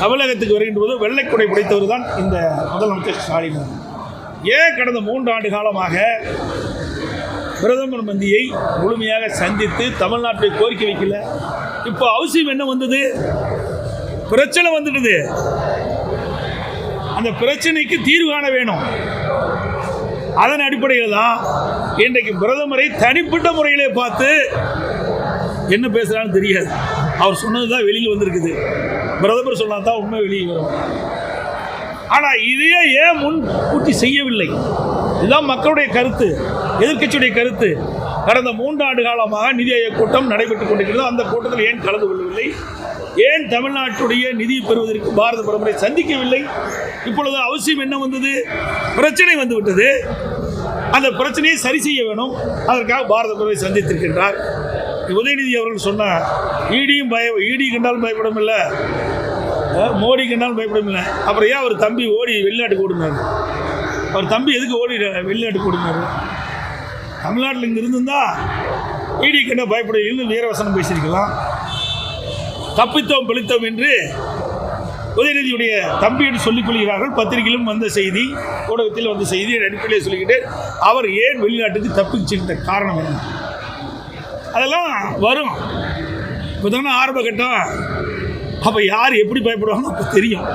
தமிழகத்துக்கு வருகின்ற போது வெள்ளைக்குடை பிடித்தவர் தான் இந்த முதலமைச்சர் ஸ்டாலின். ஏன் கடந்த 3 ஆண்டு காலமாக பிரதமர் மந்தியை முழுமையாக சந்தித்து தமிழ்நாட்டை கோரிக்கை வைக்கல? இப்போ அவசியம் என்ன வந்தது? பிரச்சனை வந்துடுது. அந்த பிரச்சனைக்கு தீர்வு காண வேணும். அதன் அடிப்படையில் தான் இன்றைக்கு பிரதமரை தனிப்பட்ட முறையிலே பார்த்து என்ன பேசுகிறான்னு தெரியாது. அவர் சொன்னது தான் வெளியில் வந்திருக்குது. பிரதமர் சொன்னால் தான் உண்மை வெளியே வரும். ஆனால் இதையே ஏன் முன்கூட்டி செய்யவில்லை? இதுதான் மக்களுடைய கருத்து, எதிர்க்கட்சியுடைய கருத்து. கடந்த 3 ஆண்டு காலமாக நிதி ஆயோக் கூட்டம் நடைபெற்றுக் கொண்டிருக்கிறது. அந்த கூட்டத்தில் ஏன் கலந்து கொள்ளவில்லை? ஏன் தமிழ்நாட்டுடைய நிதியை பெறுவதற்கு பாரத பிரதமரை சந்திக்கவில்லை? இப்பொழுது அவசியம் என்ன வந்தது? பிரச்சனை வந்துவிட்டது. அந்த பிரச்சனையை சரி செய்ய வேணும். அதற்காக பாரத பிரதமரை சந்தித்திருக்கின்றார். உதயநிதி அவர்கள் சொன்னார், ஈடி கண்டாலும் பயப்படமில்லை, மோடி கண்டாலும் பயப்படமில்லை. அப்புறம் ஏன் அவர் தம்பி ஓடி வெளிநாட்டுக்கு ஓடினார்? அவர் தம்பி எதுக்கு ஓடி வெளிநாட்டுக்கு ஓடினார்? தமிழ்நாட்டில் இங்கே இருந்திருந்தா ஈடி கண்டா பயப்படவில்லைன்னு வீரவசனம் பேசியிருக்கலாம். தப்பித்தோம் பிழைத்தோம் என்று உதயநிதியுடைய தம்பி என்று சொல்லிக் கொள்கிறார்கள். பத்திரிகையிலும் வந்த செய்தி, ஊடகத்தில் வந்த செய்தி அடிப்படையில் சொல்லிக்கிட்டு அவர் ஏன் வெளிநாட்டுக்கு தப்பிச்சிருந்த காரணம் என்ன? அதெல்லாம் வரும். இப்போ தானே ஆரம்ப கட்டம். அப்போ யார் எப்படி பயப்படுவாங்க அப்போ தெரியும்.